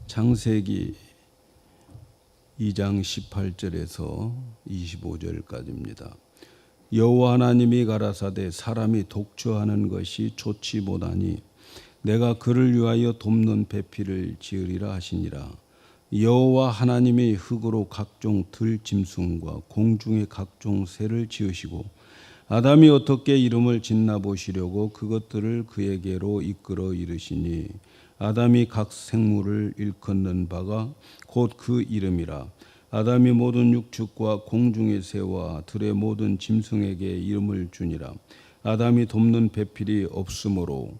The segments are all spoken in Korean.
창세기 2장 18절에서 25절까지입니다. 여호와 하나님이 가라사대 사람이 독주하는 것이 좋지 못하니 내가 그를 위하여 돕는 배필을 지으리라 하시니라. 여호와 하나님이 흙으로 각종 들짐승과 공중의 각종 새를 지으시고 아담이 어떻게 이름을 짓나 보시려고 그것들을 그에게로 이끌어 이르시니 아담이 각 생물을 일컫는 바가 곧 그 이름이라. 아담이 모든 육축과 공중의 새와 들의 모든 짐승에게 이름을 주니라. 아담이 돕는 배필이 없으므로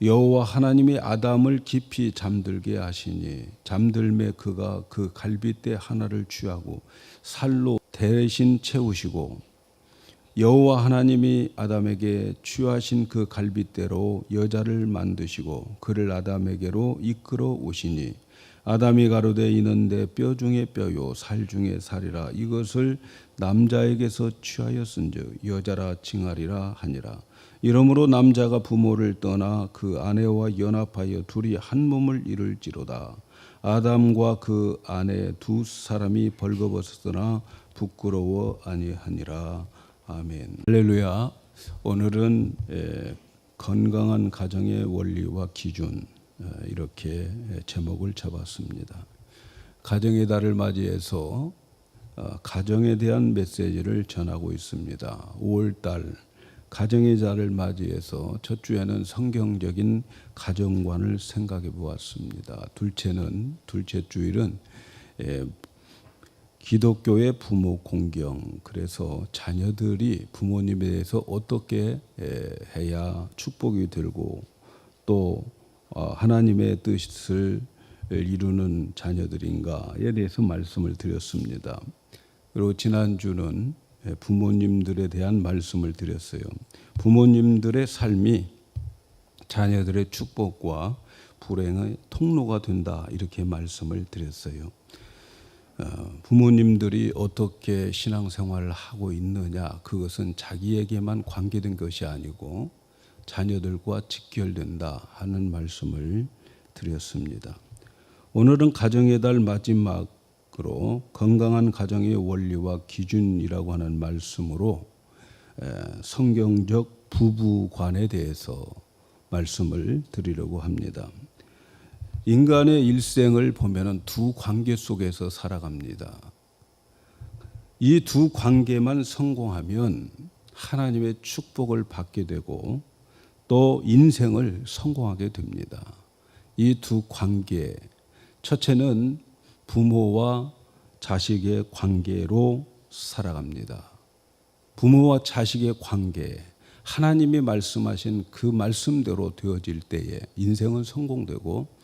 여호와 하나님이 아담을 깊이 잠들게 하시니 잠들매 그가 그 갈빗대 하나를 취하고 살로 대신 채우시고 여호와 하나님이 아담에게 취하신 그 갈빗대로 여자를 만드시고 그를 아담에게로 이끌어 오시니 아담이 가로되 이는 내 뼈 중에 뼈요 살 중에 살이라. 이것을 남자에게서 취하였은즉 여자라 칭하리라 하니라. 이러므로 남자가 부모를 떠나 그 아내와 연합하여 둘이 한 몸을 이룰지로다. 아담과 그 아내 두 사람이 벌거벗었으나 부끄러워 아니하니라. 아멘. 할렐루야. 오늘은 건강한 가정의 원리와 기준, 이렇게 제목을 잡았습니다. 가정의 달을 맞이해서 가정에 대한 메시지를 전하고 있습니다. 5월달 가정의 달을 맞이해서 첫 주에는 성경적인 가정관을 생각해 보았습니다. 둘째 주일은 기독교의 부모 공경, 그래서 자녀들이 부모님에 대해서 어떻게 해야 축복이 되고 또 하나님의 뜻을 이루는 자녀들인가에 대해서 말씀을 드렸습니다. 그리고 지난주는 부모님들에 대한 말씀을 드렸어요. 부모님들의 삶이 자녀들의 축복과 불행의 통로가 된다, 이렇게 말씀을 드렸어요. 부모님들이 어떻게 신앙생활을 하고 있느냐, 그것은 자기에게만 관계된 것이 아니고 자녀들과 직결된다 하는 말씀을 드렸습니다. 오늘은 가정의 달 마지막으로 건강한 가정의 원리와 기준이라고 하는 말씀으로 성경적 부부관에 대해서 말씀을 드리려고 합니다. 인간의 일생을 보면은 두 관계 속에서 살아갑니다. 이 두 관계만 성공하면 하나님의 축복을 받게 되고 또 인생을 성공하게 됩니다. 이 두 관계, 첫째는 부모와 자식의 관계로 살아갑니다. 부모와 자식의 관계, 하나님이 말씀하신 그 말씀대로 되어질 때에 인생은 성공되고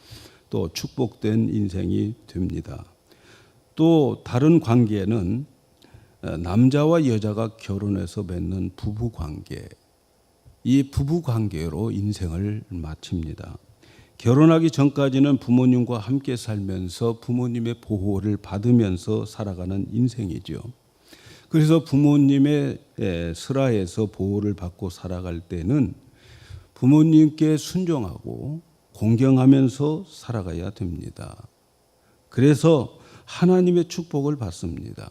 또 축복된 인생이 됩니다. 또 다른 관계는 남자와 여자가 결혼해서 맺는 부부관계, 이 부부관계로 인생을 마칩니다. 결혼하기 전까지는 부모님과 함께 살면서 부모님의 보호를 받으면서 살아가는 인생이죠. 그래서 부모님의 슬하에서 보호를 받고 살아갈 때는 부모님께 순종하고 공경하면서 살아가야 됩니다. 그래서 하나님의 축복을 받습니다.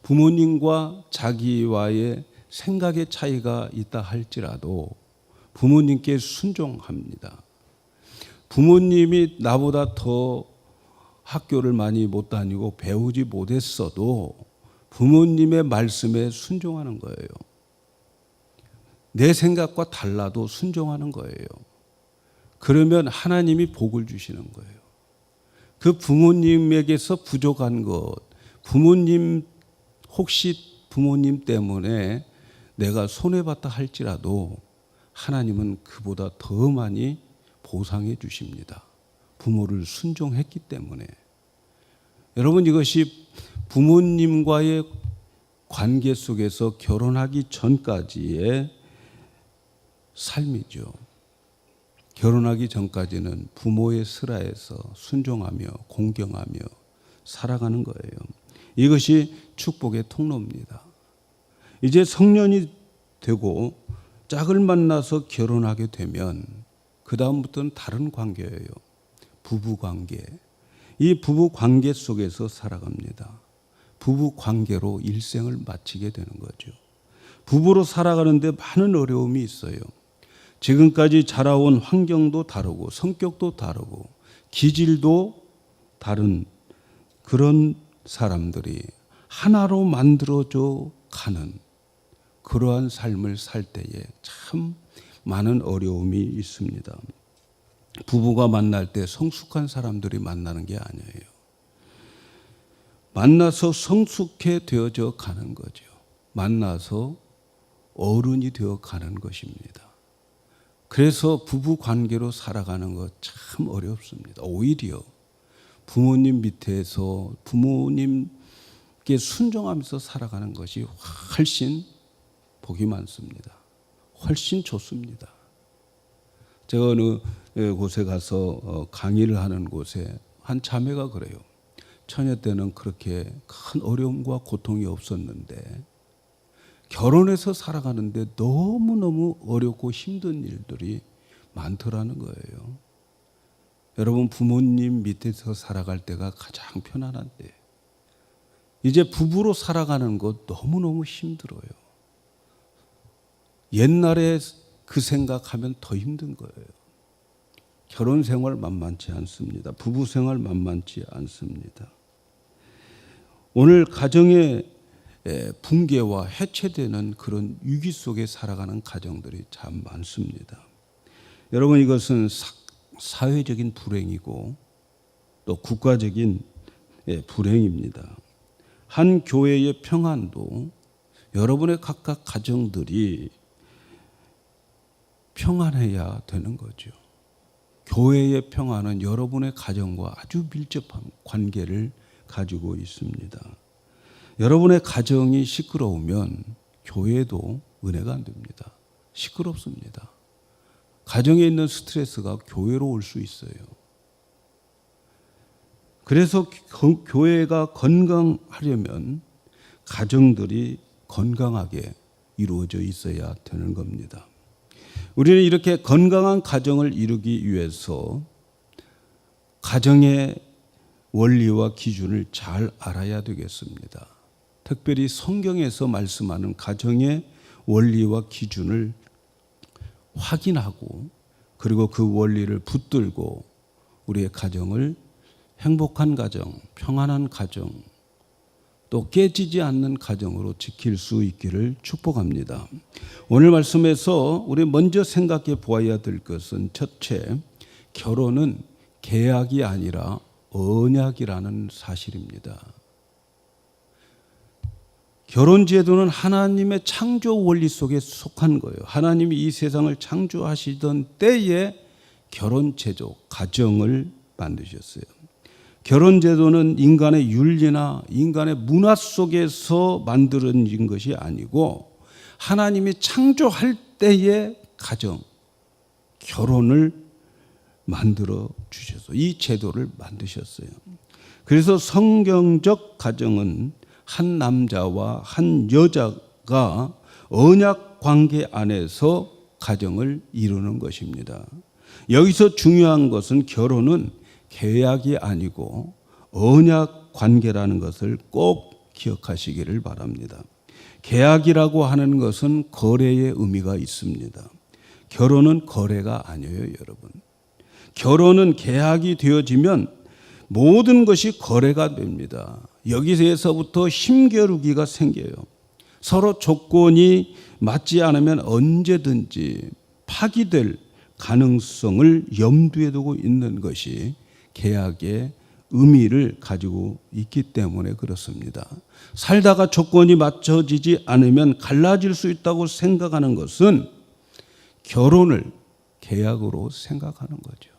부모님과 자기와의 생각의 차이가 있다 할지라도 부모님께 순종합니다. 부모님이 나보다 더 학교를 많이 못 다니고 배우지 못했어도 부모님의 말씀에 순종하는 거예요. 내 생각과 달라도 순종하는 거예요. 그러면 하나님이 복을 주시는 거예요. 그 부모님에게서 부족한 것, 혹시 부모님 때문에 내가 손해봤다 할지라도 하나님은 그보다 더 많이 보상해 주십니다. 부모를 순종했기 때문에. 여러분, 이것이 부모님과의 관계 속에서 결혼하기 전까지의 삶이죠. 결혼하기 전까지는 부모의 슬하에서 순종하며 공경하며 살아가는 거예요. 이것이 축복의 통로입니다. 이제 성년이 되고 짝을 만나서 결혼하게 되면 그 다음부터는 다른 관계예요. 부부관계. 이 부부 관계 속에서 살아갑니다. 부부 관계로 일생을 마치게 되는 거죠. 부부로 살아가는데 많은 어려움이 있어요. 지금까지 자라온 환경도 다르고 성격도 다르고 기질도 다른 그런 사람들이 하나로 만들어져 가는 그러한 삶을 살 때에 참 많은 어려움이 있습니다. 부부가 만날 때 성숙한 사람들이 만나는 게 아니에요. 만나서 성숙해 되어져 가는 거죠. 만나서 어른이 되어 가는 것입니다. 그래서 부부 관계로 살아가는 것 참 어렵습니다. 오히려 부모님 밑에서 부모님께 순종하면서 살아가는 것이 훨씬 복이 많습니다. 훨씬 좋습니다. 제가 어느 곳에 가서 강의를 하는 곳에 한 자매가 그래요. 처녀 때는 그렇게 큰 어려움과 고통이 없었는데 결혼해서 살아가는데 너무너무 어렵고 힘든 일들이 많더라는 거예요. 여러분, 부모님 밑에서 살아갈 때가 가장 편안한 때. 이제 부부로 살아가는 것 너무너무 힘들어요. 옛날에 그 생각하면 더 힘든 거예요. 결혼 생활 만만치 않습니다. 부부 생활 만만치 않습니다. 오늘 가정의 붕괴와 해체되는 그런 위기 속에 살아가는 가정들이 참 많습니다. 여러분, 이것은 사회적인 불행이고 또 국가적인 불행입니다. 한 교회의 평안도 여러분의 각각 가정들이 평안해야 되는 거죠. 교회의 평안은 여러분의 가정과 아주 밀접한 관계를 가지고 있습니다. 여러분의 가정이 시끄러우면 교회도 은혜가 안 됩니다. 시끄럽습니다. 가정에 있는 스트레스가 교회로 올 수 있어요. 그래서 교회가 건강하려면 가정들이 건강하게 이루어져 있어야 되는 겁니다. 우리는 이렇게 건강한 가정을 이루기 위해서 가정의 원리와 기준을 잘 알아야 되겠습니다. 특별히 성경에서 말씀하는 가정의 원리와 기준을 확인하고 그리고 그 원리를 붙들고 우리의 가정을 행복한 가정, 평안한 가정, 또 깨지지 않는 가정으로 지킬 수 있기를 축복합니다. 오늘 말씀에서 우리 먼저 생각해 보아야 될 것은 첫째, 결혼은 계약이 아니라 언약이라는 사실입니다. 결혼 제도는 하나님의 창조 원리 속에 속한 거예요. 하나님이 이 세상을 창조하시던 때에 결혼 제도, 가정을 만드셨어요. 결혼 제도는 인간의 윤리나 인간의 문화 속에서 만들어진 것이 아니고 하나님이 창조할 때의 가정, 결혼을 만들어 주셔서 이 제도를 만드셨어요. 그래서 성경적 가정은 한 남자와 한 여자가 언약 관계 안에서 가정을 이루는 것입니다. 여기서 중요한 것은 결혼은 계약이 아니고 언약 관계라는 것을 꼭 기억하시기를 바랍니다. 계약이라고 하는 것은 거래의 의미가 있습니다. 결혼은 거래가 아니에요, 여러분. 결혼은 계약이 되어지면 모든 것이 거래가 됩니다. 여기서부터 힘겨루기가 생겨요. 서로 조건이 맞지 않으면 언제든지 파기될 가능성을 염두에 두고 있는 것이 계약의 의미를 가지고 있기 때문에 그렇습니다. 살다가 조건이 맞춰지지 않으면 갈라질 수 있다고 생각하는 것은 결혼을 계약으로 생각하는 거죠.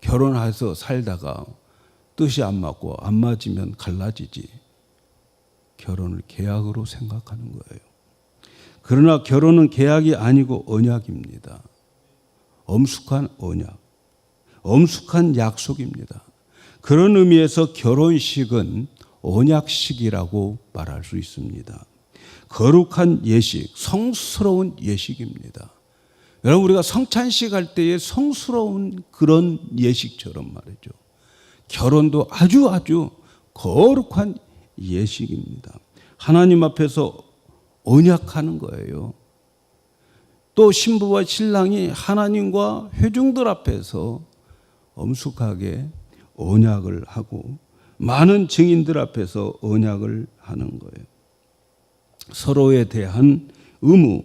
결혼해서 살다가 뜻이 안 맞고 안 맞으면 갈라지지. 결혼을 계약으로 생각하는 거예요. 그러나 결혼은 계약이 아니고 언약입니다. 엄숙한 언약, 엄숙한 약속입니다. 그런 의미에서 결혼식은 언약식이라고 말할 수 있습니다. 거룩한 예식, 성스러운 예식입니다. 여러분, 우리가 성찬식 할 때의 성스러운 그런 예식처럼 말이죠. 결혼도 아주 거룩한 예식입니다. 하나님 앞에서 언약하는 거예요. 또 신부와 신랑이 하나님과 회중들 앞에서 엄숙하게 언약을 하고 많은 증인들 앞에서 언약을 하는 거예요. 서로에 대한 의무,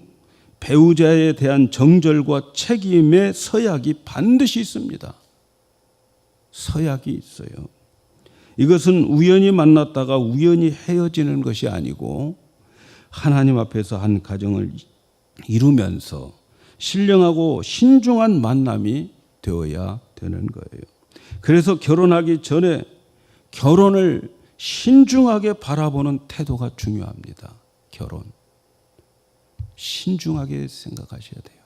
배우자에 대한 정절과 책임의 서약이 반드시 있습니다. 서약이 있어요. 이것은 우연히 만났다가 우연히 헤어지는 것이 아니고 하나님 앞에서 한 가정을 이루면서 신령하고 신중한 만남이 되어야 되는 거예요. 그래서 결혼하기 전에 결혼을 신중하게 바라보는 태도가 중요합니다. 결혼. 신중하게 생각하셔야 돼요.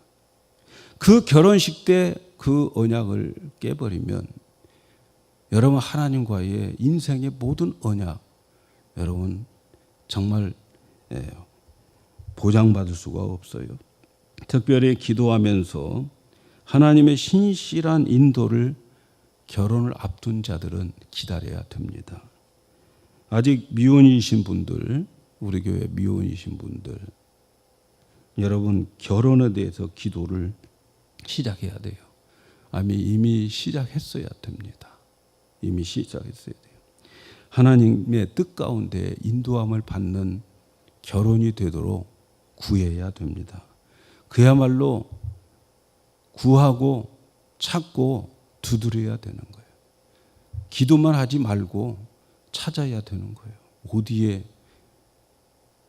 그 결혼식 때 그 언약을 깨버리면 여러분 하나님과의 인생의 모든 언약 여러분 정말 보장받을 수가 없어요. 특별히 기도하면서 하나님의 신실한 인도를 결혼을 앞둔 자들은 기다려야 됩니다. 아직 미혼이신 분들, 우리 교회 미혼이신 분들, 여러분 결혼에 대해서 기도를 시작해야 돼요. 이미 시작했어야 됩니다. 이미 시작했어야 돼요. 하나님의 뜻 가운데 인도함을 받는 결혼이 되도록 구해야 됩니다. 그야말로 구하고 찾고 두드려야 되는 거예요. 기도만 하지 말고 찾아야 되는 거예요. 어디에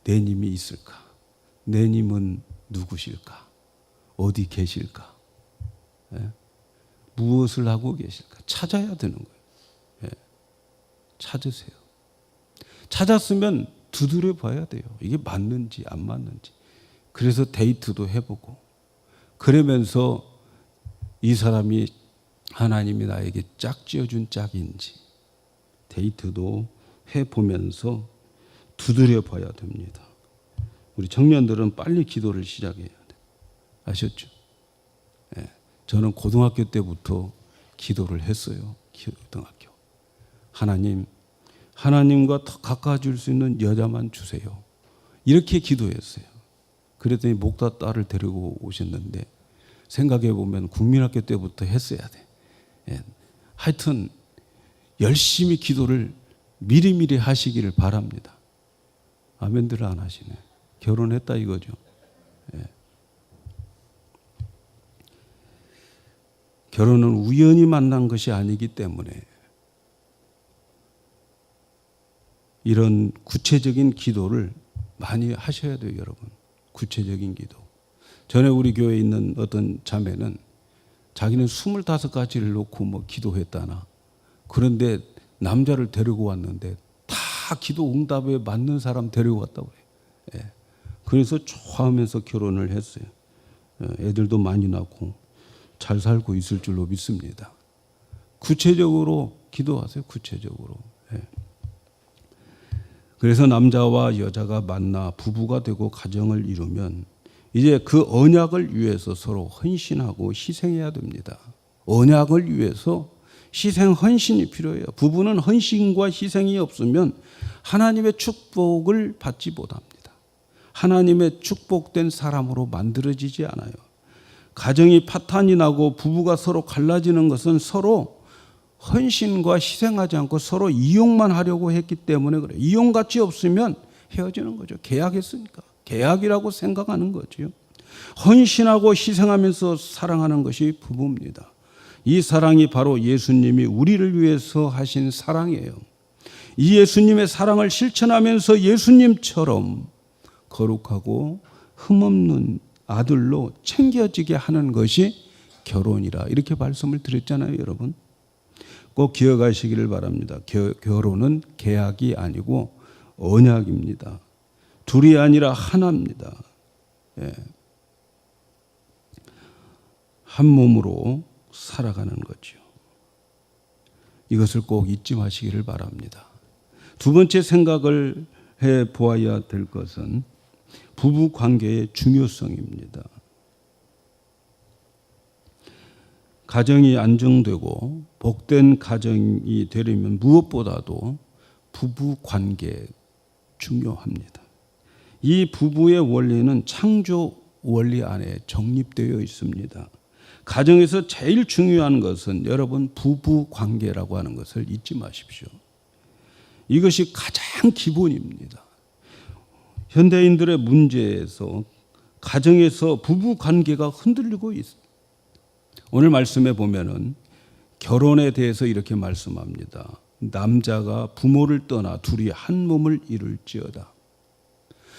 내 님이 있을까? 내 님은 누구실까? 어디 계실까? 무엇을 하고 계실까? 찾아야 되는 거예요. 찾으세요. 찾았으면 두드려 봐야 돼요. 이게 맞는지 안 맞는지. 그래서 데이트도 해보고 그러면서 이 사람이 하나님이 나에게 짝 지어준 짝인지 데이트도 해보면서 두드려 봐야 됩니다. 우리 청년들은 빨리 기도를 시작해야 돼요. 아셨죠? 저는 고등학교 때부터 기도를 했어요. 고등학교. 하나님과 더 가까워질 수 있는 여자만 주세요. 이렇게 기도했어요. 그랬더니 목사 딸을 데리고 오셨는데 생각해 보면 국민학교 때부터 했어야 돼. 하여튼 열심히 기도를 미리미리 하시기를 바랍니다. 아멘들 안 하시네. 결혼했다 이거죠. 결혼은 우연히 만난 것이 아니기 때문에 이런 구체적인 기도를 많이 하셔야 돼요, 여러분. 구체적인 기도. 전에 우리 교회에 있는 어떤 자매는 자기는 25가지를 놓고 기도했다나. 그런데 남자를 데리고 왔는데 다 기도 응답에 맞는 사람 데리고 왔다고 그래요. 그래서 좋아하면서 결혼을 했어요. 애들도 많이 낳고 잘 살고 있을 줄로 믿습니다. 구체적으로 기도하세요. 구체적으로. 그래서 남자와 여자가 만나 부부가 되고 가정을 이루면 이제 그 언약을 위해서 서로 헌신하고 희생해야 됩니다. 언약을 위해서 희생, 헌신이 필요해요. 부부는 헌신과 희생이 없으면 하나님의 축복을 받지 못합니다. 하나님의 축복된 사람으로 만들어지지 않아요. 가정이 파탄이 나고 부부가 서로 갈라지는 것은 서로 헌신과 희생하지 않고 서로 이용만 하려고 했기 때문에 그래요. 이용가치 없으면 헤어지는 거죠. 계약했으니까. 계약이라고 생각하는 거죠. 헌신하고 희생하면서 사랑하는 것이 부부입니다. 이 사랑이 바로 예수님이 우리를 위해서 하신 사랑이에요. 이 예수님의 사랑을 실천하면서 예수님처럼 거룩하고 흠없는 아들로 챙겨지게 하는 것이 결혼이라 이렇게 말씀을 드렸잖아요, 여러분. 꼭 기억하시기를 바랍니다. 결혼은 계약이 아니고 언약입니다. 둘이 아니라 하나입니다. 한 몸으로 살아가는 거죠. 이것을 꼭 잊지 마시기를 바랍니다. 두 번째 생각을 해 보아야 될 것은 부부 관계의 중요성입니다. 가정이 안정되고 복된 가정이 되려면 무엇보다도 부부 관계 중요합니다. 이 부부의 원리는 창조 원리 안에 정립되어 있습니다. 가정에서 제일 중요한 것은 여러분 부부 관계라고 하는 것을 잊지 마십시오. 이것이 가장 기본입니다. 현대인들의 문제에서 가정에서 부부 관계가 흔들리고 있습니다. 오늘 말씀에 보면은 결혼에 대해서 이렇게 말씀합니다. 남자가 부모를 떠나 둘이 한 몸을 이룰지어다.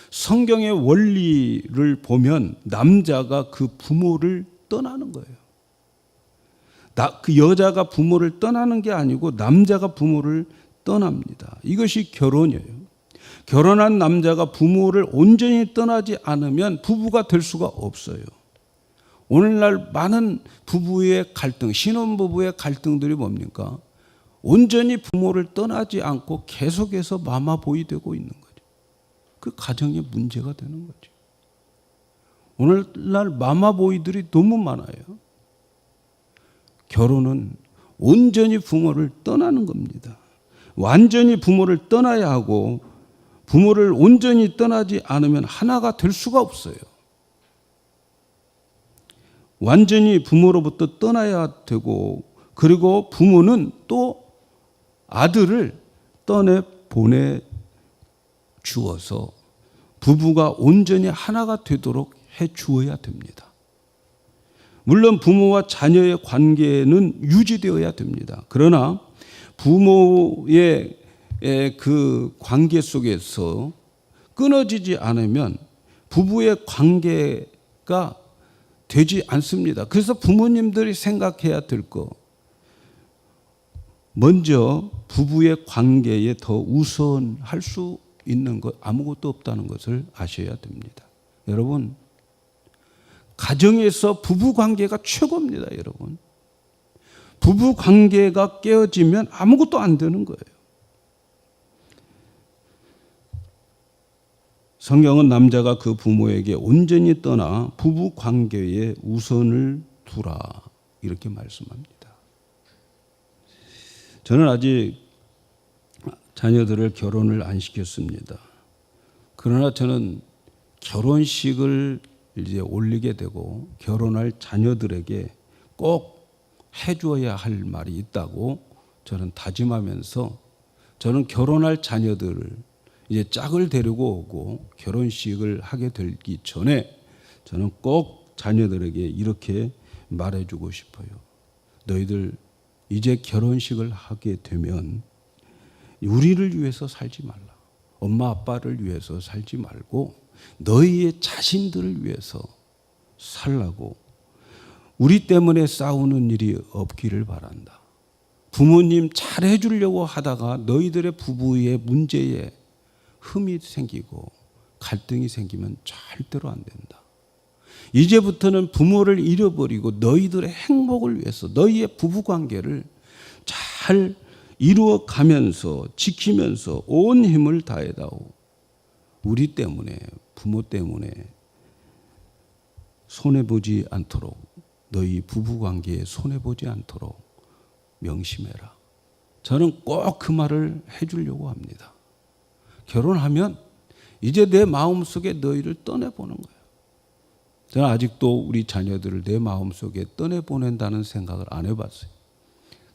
성경의 원리를 보면 남자가 그 부모를 떠나는 거예요. 그 여자가 부모를 떠나는 게 아니고 남자가 부모를 떠납니다. 이것이 결혼이에요. 결혼한 남자가 부모를 온전히 떠나지 않으면 부부가 될 수가 없어요. 오늘날 많은 부부의 갈등, 신혼부부의 갈등들이 뭡니까? 온전히 부모를 떠나지 않고 계속해서 마마보이 되고 있는 거죠. 그 가정의 문제가 되는 거죠. 오늘날 마마보이들이 너무 많아요. 결혼은 온전히 부모를 떠나는 겁니다. 완전히 부모를 떠나야 하고 부모를 온전히 떠나지 않으면 하나가 될 수가 없어요. 완전히 부모로부터 떠나야 되고 그리고 부모는 또 아들을 떠내 보내 주어서 부부가 온전히 하나가 되도록 해 주어야 됩니다. 물론 부모와 자녀의 관계는 유지되어야 됩니다. 그러나 부모의 그 관계 속에서 끊어지지 않으면 부부의 관계가 되지 않습니다. 그래서 부모님들이 생각해야 될 거, 먼저 부부의 관계에 더 우선할 수 있는 것 아무것도 없다는 것을 아셔야 됩니다. 여러분, 가정에서 부부 관계가 최고입니다. 여러분, 부부 관계가 깨어지면 아무것도 안 되는 거예요. 성경은 남자가 그 부모에게 온전히 떠나 부부 관계에 우선을 두라 이렇게 말씀합니다. 저는 아직 자녀들을 결혼을 안 시켰습니다. 그러나 저는 결혼식을 이제 올리게 되고 결혼할 자녀들에게 꼭 해줘야 할 말이 있다고 저는 다짐하면서 저는 결혼할 자녀들을 이제 짝을 데리고 오고 결혼식을 하게 되기 전에 저는 꼭 자녀들에게 이렇게 말해주고 싶어요. 너희들 이제 결혼식을 하게 되면 우리를 위해서 살지 말라. 엄마 아빠를 위해서 살지 말고 너희의 자신들을 위해서 살라고. 우리 때문에 싸우는 일이 없기를 바란다. 부모님 잘해 주려고 하다가 너희들의 부부의 문제에 흠이 생기고 갈등이 생기면 절대로 안 된다. 이제부터는 부모를 잃어버리고 너희들의 행복을 위해서 너희의 부부관계를 잘 이루어가면서 지키면서 온 힘을 다해다오. 우리 때문에 부모 때문에 손해보지 않도록 너희 부부관계에 손해보지 않도록 명심해라. 저는 꼭 그 말을 해주려고 합니다. 결혼하면 이제 내 마음속에 너희를 떠내보는 거예요. 저는 아직도 우리 자녀들을 내 마음속에 떠내보낸다는 생각을 안 해봤어요.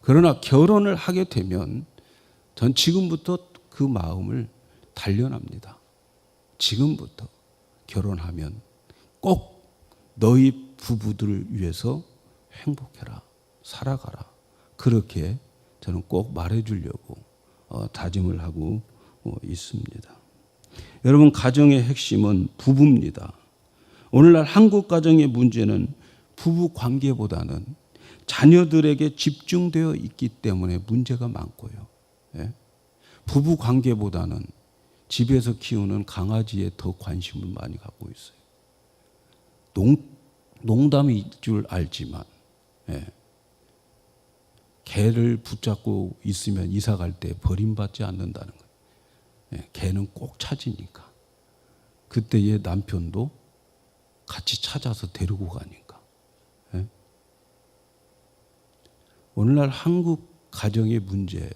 그러나 결혼을 하게 되면 전 지금부터 그 마음을 단련합니다. 지금부터 결혼하면 꼭 너희 부부들을 위해서 행복해라, 살아가라. 그렇게 저는 꼭 말해주려고 다짐을 하고 있습니다. 여러분, 가정의 핵심은 부부입니다. 오늘날 한국 가정의 문제는 부부 관계보다는 자녀들에게 집중되어 있기 때문에 문제가 많고요. 예? 부부 관계보다는 집에서 키우는 강아지에 더 관심을 많이 갖고 있어요. 농담일 줄 알지만 예. 개를 붙잡고 있으면 이사 갈 때 버림받지 않는다는 거예요. 예. 개는 꼭 찾으니까. 그때의 남편도 같이 찾아서 데리고 가니까. 예? 오늘날 한국 가정의 문제,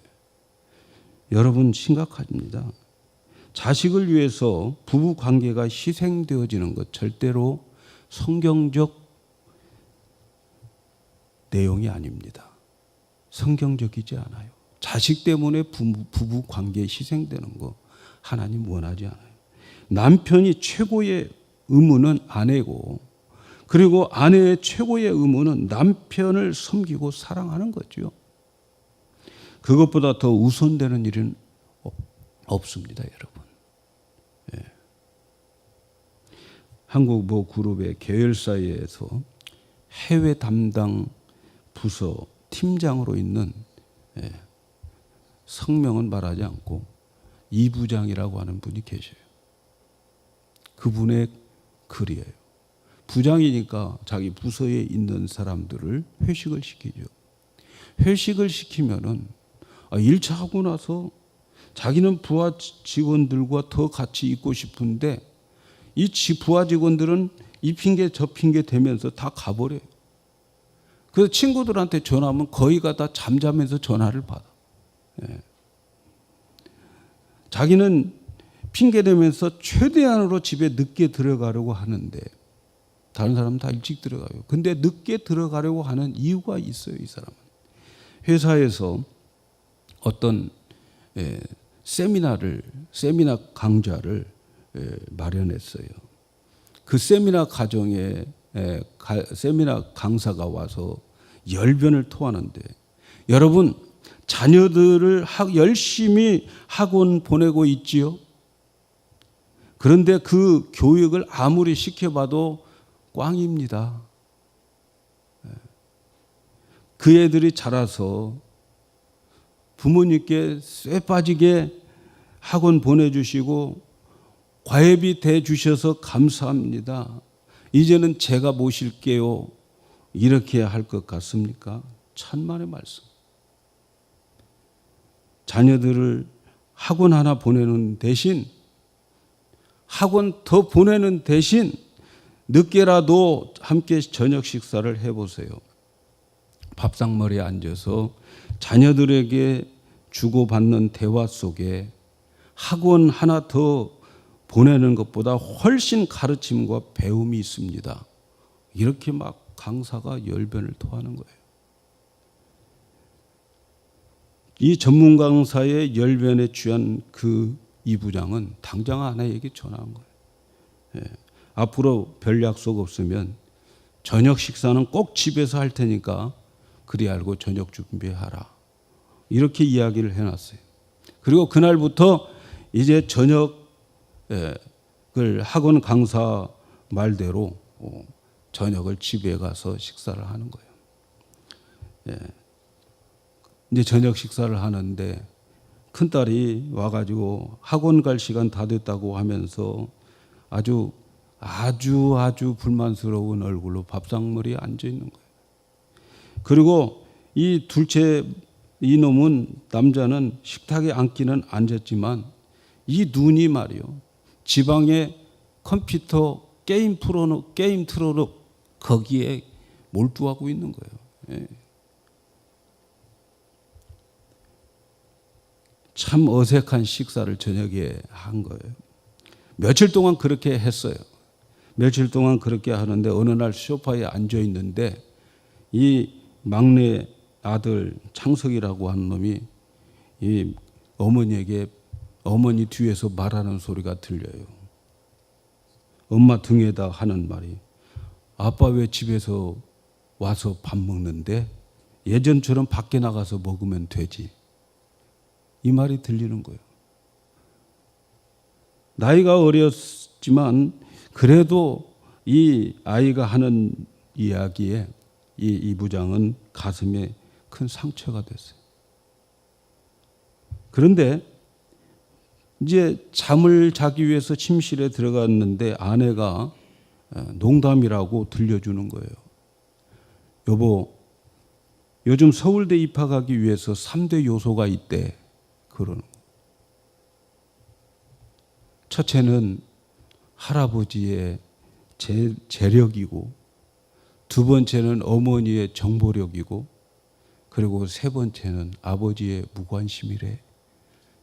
여러분 심각합니다. 자식을 위해서 부부 관계가 희생되어지는 것 관계로 성경적 내용이 아닙니다. 성경적이지 않아요. 자식 때문에 부부 관계에 희생되는 거 하나님 원하지 않아요. 남편이 최고의 의무는 아내고, 그리고 아내의 최고의 의무는 남편을 섬기고 사랑하는 거죠. 그것보다 더 우선되는 일은 없습니다, 여러분. 예. 한국 모 그룹의 계열사에서 해외 담당 부서 팀장으로 있는, 성명은 말하지 않고 이 부장이라고 하는 분이 계셔요. 그분의 글이에요. 부장이니까 자기 부서에 있는 사람들을 회식을 시키죠. 회식을 시키면은 1차 하고 나서 자기는 부하 직원들과 더 같이 있고 싶은데 이 부하 직원들은 이 핑계 저 핑계 대면서 다 가버려요. 그래서 친구들한테 전화하면 거의가 다 잠자면서 전화를 받아. 예. 자기는 핑계대면서 최대한으로 집에 늦게 들어가려고 하는데 다른 사람은 다 일찍 들어가요. 근데 늦게 들어가려고 하는 이유가 있어요, 이 사람은. 회사에서 어떤 세미나 강좌를 마련했어요. 그 세미나 과정에 세미나 강사가 와서 열변을 토하는데, 여러분 자녀들을 열심히 학원 보내고 있지요. 그런데 그 교육을 아무리 시켜봐도 꽝입니다. 그 애들이 자라서 부모님께 쇠 빠지게 학원 보내주시고 과외비 대주셔서 감사합니다. 이제는 제가 모실게요. 이렇게 할 것 같습니까? 천만의 말씀. 자녀들을 학원 하나 보내는 대신, 학원 더 보내는 대신 늦게라도 함께 저녁 식사를 해보세요. 밥상머리에 앉아서 자녀들에게 주고받는 대화 속에 학원 하나 더 보내는 것보다 훨씬 가르침과 배움이 있습니다. 이렇게 막 강사가 열변을 토하는 거예요. 이 전문 강사의 열변에 취한 이 부장은 당장 아내에게 전화한 거예요. 앞으로 별 약속 없으면 저녁 식사는 꼭 집에서 할 테니까 그리 알고 저녁 준비하라. 이렇게 이야기를 해놨어요. 그리고 그날부터 이제 저녁을 학원 강사 말대로 저녁을 집에 가서 식사를 하는 거예요. 이제 저녁 식사를 하는데 큰딸이 와가지고 학원 갈 시간 다 됐다고 하면서 아주 불만스러운 얼굴로 밥상머리에 앉아 있는 거예요. 그리고 이 둘째 이놈은, 남자는 식탁에 앉기는 앉았지만 이 눈이 말이요, 지방의 컴퓨터 게임 틀어놓 거기에 몰두하고 있는 거예요. 참 어색한 식사를 저녁에 한 거예요. 며칠 동안 그렇게 했어요. 며칠 동안 그렇게 하는데 어느 날 소파에 앉아 있는데 이 막내 아들 창석이라고 하는 놈이 이 어머니에게, 어머니 뒤에서 말하는 소리가 들려요. 엄마 등에다 하는 말이, 아빠 왜 집에서 와서 밥 먹는데? 예전처럼 밖에 나가서 먹으면 되지. 이 말이 들리는 거예요. 나이가 어렸지만 그래도 이 아이가 하는 이야기에 이 부장은 가슴에 큰 상처가 됐어요. 그런데 이제 잠을 자기 위해서 침실에 들어갔는데 아내가 농담이라고 들려주는 거예요. 여보, 요즘 서울대 입학하기 위해서 3대 요소가 있대. 그러는 거예요. 첫째는 할아버지의 재력이고, 두 번째는 어머니의 정보력이고, 그리고 세 번째는 아버지의 무관심이래.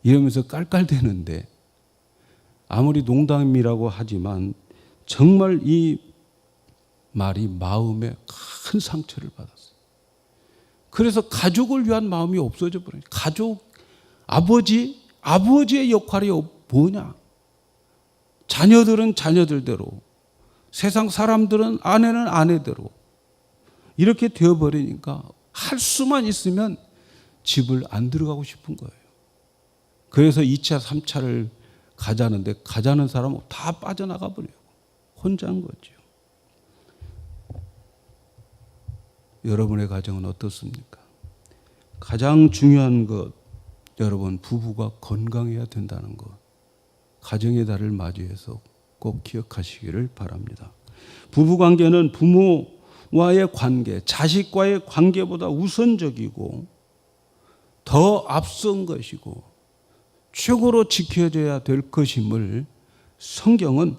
이러면서 깔깔대는데 아무리 농담이라고 하지만 정말 이 말이 마음에 큰 상처를 받았어요. 그래서 가족을 위한 마음이 없어져 버려요. 가족, 아버지의 역할이 뭐냐? 자녀들은 자녀들대로, 세상 사람들은 아내는 아내대로 이렇게 되어버리니까 할 수만 있으면 집을 안 들어가고 싶은 거예요. 그래서 2차, 3차를 가자는데 가자는 사람은 다 빠져나가 버려요. 혼자인 거죠. 여러분의 가정은 어떻습니까? 가장 중요한 것, 여러분 부부가 건강해야 된다는 것, 가정의 달을 맞이해서 꼭 기억하시기를 바랍니다. 부부관계는 부모와의 관계, 자식과의 관계보다 우선적이고 더 앞선 것이고 최고로 지켜져야 될 것임을 성경은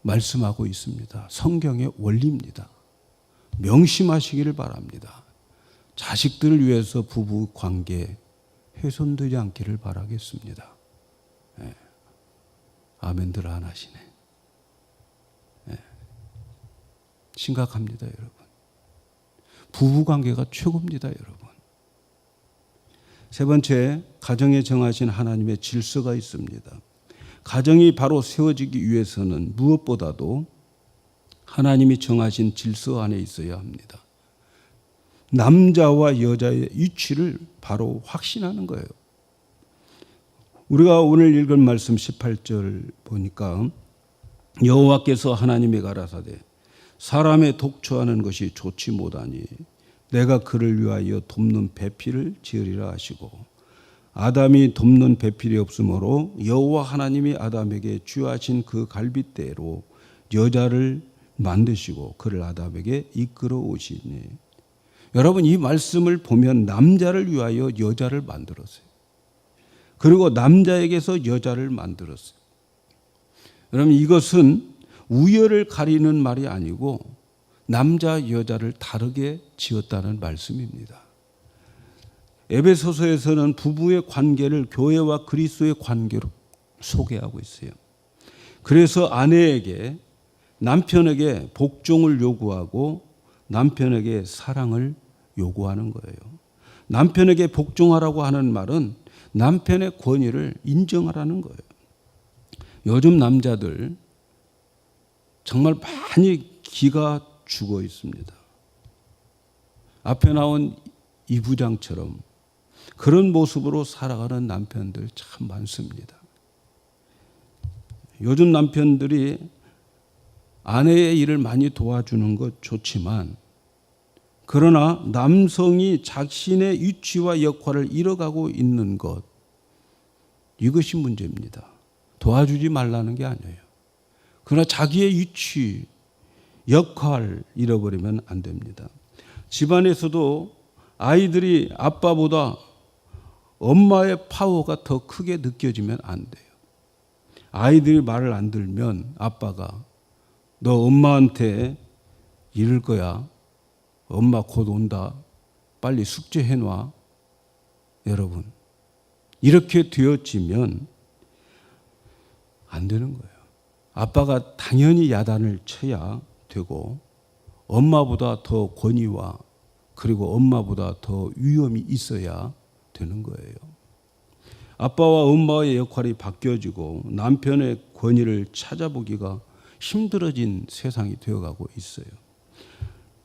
말씀하고 있습니다. 성경의 원리입니다. 명심하시기를 바랍니다. 자식들을 위해서 부부 관계 훼손되지 않기를 바라겠습니다. 네. 아멘들 안 하시네. 네. 심각합니다, 여러분. 부부 관계가 최고입니다, 여러분. 세 번째, 가정에 정하신 하나님의 질서가 있습니다. 가정이 바로 세워지기 위해서는 무엇보다도 하나님이 정하신 질서 안에 있어야 합니다. 남자와 여자의 위치를 바로 확신하는 거예요. 우리가 오늘 읽은 말씀 18절 보니까 여호와께서 하나님이 가라사대 사람의 독초하는 것이 좋지 못하니 내가 그를 위하여 돕는 배필을 지으리라 하시고 아담이 돕는 배필이 없으므로 여호와 하나님이 아담에게 주하신 그 갈빗대로 여자를 만드시고 그를 아담에게 이끌어 오시니. 여러분, 이 말씀을 보면 남자를 위하여 여자를 만들었어요. 그리고 남자에게서 여자를 만들었어요. 여러분, 이것은 우열을 가리는 말이 아니고 남자 여자를 다르게 지었다는 말씀입니다. 에베소서에서는 부부의 관계를 교회와 그리스도의 관계로 소개하고 있어요. 그래서 아내에게 남편에게 복종을 요구하고 남편에게 사랑을 요구하는 거예요. 남편에게 복종하라고 하는 말은 남편의 권위를 인정하라는 거예요. 요즘 남자들 정말 많이 기가 죽어 있습니다. 앞에 나온 이 부장처럼 그런 모습으로 살아가는 남편들 참 많습니다. 요즘 남편들이 아내의 일을 많이 도와주는 것 좋지만 그러나 남성이 자신의 위치와 역할을 잃어가고 있는 것, 이것이 문제입니다. 도와주지 말라는 게 아니에요. 그러나 자기의 위치, 역할 잃어버리면 안 됩니다. 집안에서도 아이들이 아빠보다 엄마의 파워가 더 크게 느껴지면 안 돼요. 아이들이 말을 안 들면 아빠가 너 엄마한테 이럴 거야. 엄마 곧 온다. 빨리 숙제해놔. 여러분, 이렇게 되어지면 안 되는 거예요. 아빠가 당연히 야단을 쳐야 되고 엄마보다 더 권위와 그리고 엄마보다 더 위험이 있어야 되는 거예요. 아빠와 엄마의 역할이 바뀌어지고 남편의 권위를 찾아보기가 힘들어진 세상이 되어가고 있어요.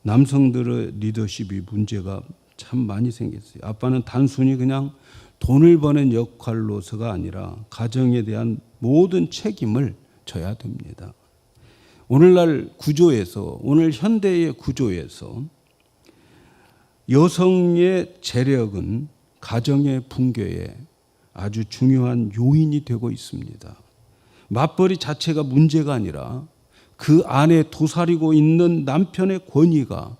남성들의 리더십이 문제가 참 많이 생겼어요. 아빠는 단순히 그냥 돈을 버는 역할로서가 아니라 가정에 대한 모든 책임을 져야 됩니다. 오늘날 구조에서, 오늘 현대의 구조에서 여성의 재력은 가정의 붕괴에 아주 중요한 요인이 되고 있습니다. 맞벌이 자체가 문제가 아니라 그 안에 도사리고 있는 남편의 권위가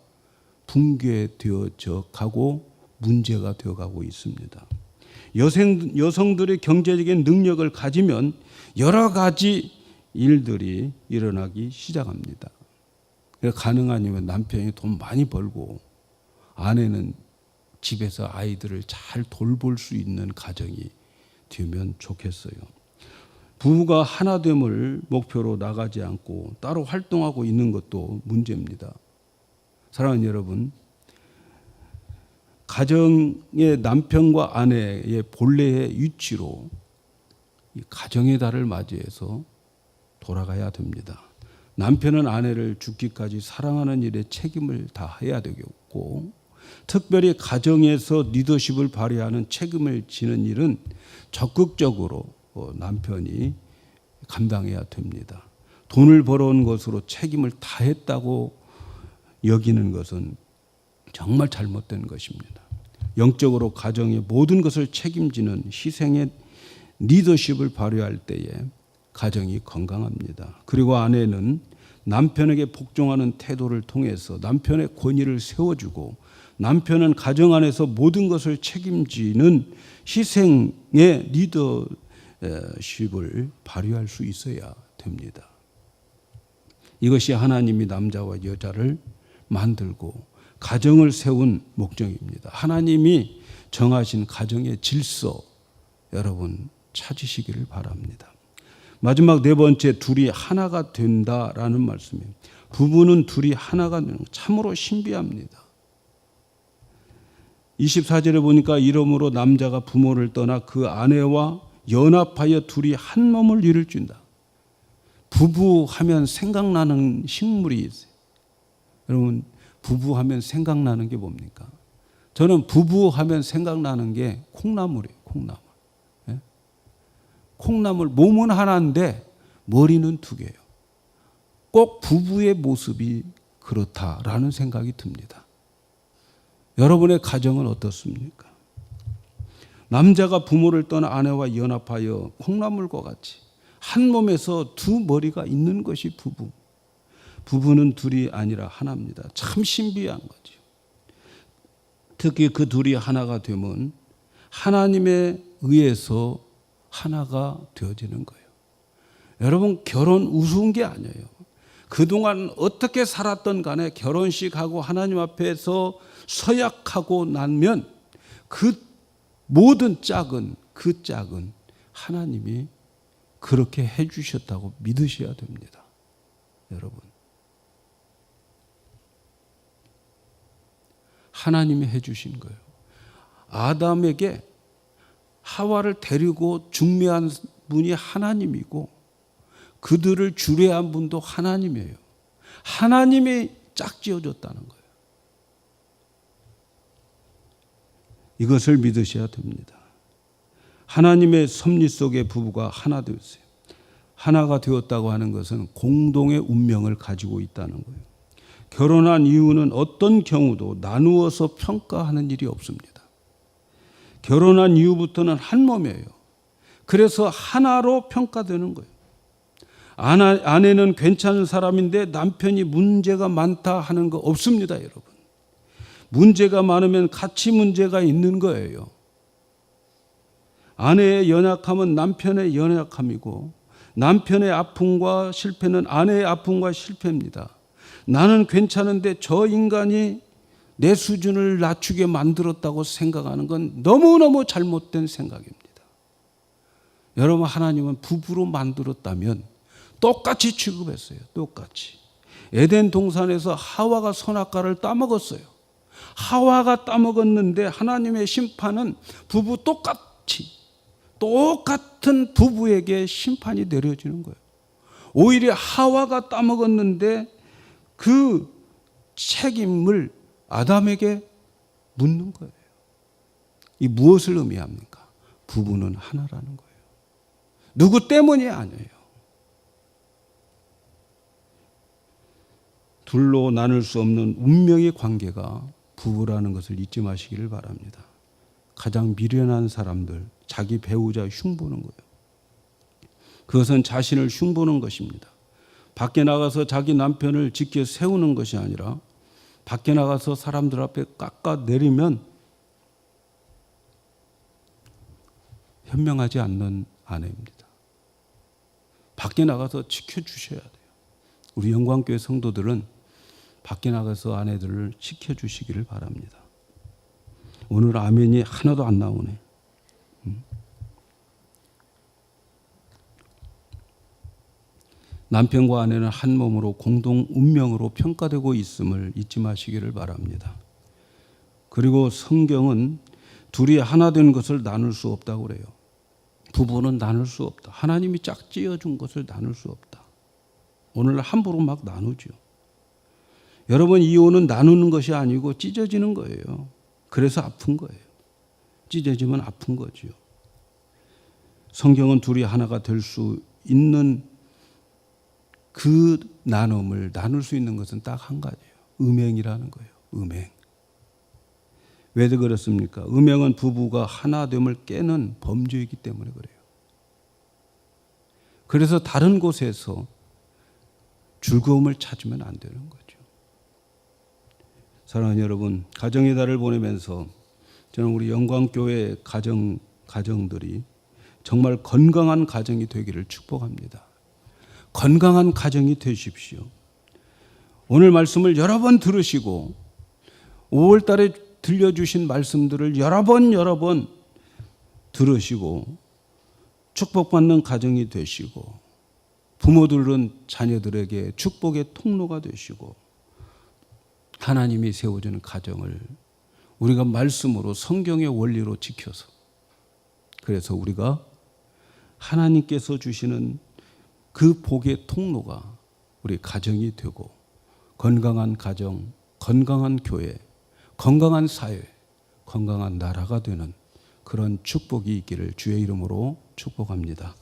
붕괴되어져 가고 문제가 되어가고 있습니다. 여성들의 경제적인 능력을 가지면 여러 가지 일들이 일어나기 시작합니다. 가능하면 남편이 돈 많이 벌고 아내는 집에서 아이들을 잘 돌볼 수 있는 가정이 되면 좋겠어요. 부부가 하나됨을 목표로 나가지 않고 따로 활동하고 있는 것도 문제입니다. 사랑하는 여러분, 가정의 남편과 아내의 본래의 위치로 이 가정의 달을 맞이해서 돌아가야 됩니다. 남편은 아내를 죽기까지 사랑하는 일에 책임을 다해야 되겠고, 특별히 가정에서 리더십을 발휘하는 책임을 지는 일은 적극적으로 남편이 감당해야 됩니다. 돈을 벌어온 것으로 책임을 다했다고 여기는 것은 정말 잘못된 것입니다. 영적으로 가정의 모든 것을 책임지는 희생의 리더십을 발휘할 때에 가정이 건강합니다. 그리고 아내는 남편에게 복종하는 태도를 통해서 남편의 권위를 세워주고, 남편은 가정 안에서 모든 것을 책임지는 희생의 리더십을 발휘할 수 있어야 됩니다. 이것이 하나님이 남자와 여자를 만들고 가정을 세운 목적입니다. 하나님이 정하신 가정의 질서, 여러분 찾으시기를 바랍니다. 마지막 네 번째, 둘이 하나가 된다라는 말씀이에요. 부부는 둘이 하나가 되는 것, 참으로 신비합니다. 24절에 보니까 이러므로 남자가 부모를 떠나 그 아내와 연합하여 둘이 한 몸을 이룰진다. 부부하면 생각나는 식물이 있어요. 여러분, 부부하면 생각나는 게 뭡니까? 저는 부부하면 생각나는 게 콩나물이에요. 콩나물. 예? 콩나물, 몸은 하나인데 머리는 두 개예요. 꼭 부부의 모습이 그렇다라는 생각이 듭니다. 여러분의 가정은 어떻습니까? 남자가 부모를 떠나 아내와 연합하여 콩나물과 같이 한 몸에서 두 머리가 있는 것이 부부. 부부는 둘이 아니라 하나입니다. 참 신비한 거죠. 특히 그 둘이 하나가 되면 하나님에 의해서 하나가 되어지는 거예요. 여러분, 결혼 우스운 게 아니에요. 그동안 어떻게 살았던 간에 결혼식하고 하나님 앞에서 서약하고 나면 그 모든 짝은, 그 짝은 하나님이 그렇게 해주셨다고 믿으셔야 됩니다. 여러분, 하나님이 해주신 거예요. 아담에게 하와를 데리고 중매한 분이 하나님이고 그들을 주례한 분도 하나님이에요. 하나님이 짝지어줬다는 거예요. 이것을 믿으셔야 됩니다. 하나님의 섭리 속에 부부가 하나 되었어요. 하나가 되었다고 하는 것은 공동의 운명을 가지고 있다는 거예요. 결혼한 이유는 어떤 경우도 나누어서 평가하는 일이 없습니다. 결혼한 이후부터는 한 몸이에요. 그래서 하나로 평가되는 거예요. 아내는 괜찮은 사람인데 남편이 문제가 많다 하는 거 없습니다, 여러분. 문제가 많으면 같이 문제가 있는 거예요. 아내의 연약함은 남편의 연약함이고 남편의 아픔과 실패는 아내의 아픔과 실패입니다. 나는 괜찮은데 저 인간이 내 수준을 낮추게 만들었다고 생각하는 건 너무너무 잘못된 생각입니다. 여러분, 하나님은 부부로 만들었다면 똑같이 취급했어요. 똑같이. 에덴 동산에서 하와가 선악과를 따먹었어요. 하와가 따먹었는데 하나님의 심판은 부부 똑같은 부부에게 심판이 내려지는 거예요. 오히려 하와가 따먹었는데 그 책임을 아담에게 묻는 거예요. 이 무엇을 의미합니까? 부부는 하나라는 거예요. 누구 때문이 아니에요. 둘로 나눌 수 없는 운명의 관계가 부부라는 것을 잊지 마시기를 바랍니다. 가장 미련한 사람들, 자기 배우자 흉보는 거예요. 그것은 자신을 흉보는 것입니다. 밖에 나가서 자기 남편을 지켜 세우는 것이 아니라 밖에 나가서 사람들 앞에 깎아내리면 현명하지 않는 아내입니다. 밖에 나가서 지켜주셔야 돼요. 우리 영광교회 성도들은 밖에 나가서 아내들을 지켜주시기를 바랍니다. 오늘 아멘이 하나도 안 나오네. 남편과 아내는 한 몸으로 공동 운명으로 평가되고 있음을 잊지 마시기를 바랍니다. 그리고 성경은 둘이 하나 된 것을 나눌 수 없다고 그래요. 부부는 나눌 수 없다. 하나님이 짝지어 준 것을 나눌 수 없다. 오늘 함부로 막 나누죠. 여러분, 이혼은 나누는 것이 아니고 찢어지는 거예요. 그래서 아픈 거예요. 찢어지면 아픈 거죠. 성경은 둘이 하나가 될 수 있는 그 나눔을 나눌 수 있는 것은 딱 한 가지예요. 음행이라는 거예요. 음행. 왜 그렇습니까? 음행은 부부가 하나됨을 깨는 범죄이기 때문에 그래요. 그래서 다른 곳에서 즐거움을 찾으면 안 되는 거죠. 사랑하는 여러분, 가정의 달을 보내면서 저는 우리 영광교회 가정들이 정말 건강한 가정이 되기를 축복합니다. 건강한 가정이 되십시오. 오늘 말씀을 여러 번 들으시고 5월 달에 들려주신 말씀들을 여러 번 들으시고 축복받는 가정이 되시고 부모들은 자녀들에게 축복의 통로가 되시고 하나님이 세워주는 가정을 우리가 말씀으로 성경의 원리로 지켜서 그래서 우리가 하나님께서 주시는 그 복의 통로가 우리 가정이 되고 건강한 가정, 건강한 교회, 건강한 사회, 건강한 나라가 되는 그런 축복이 있기를 주의 이름으로 축복합니다.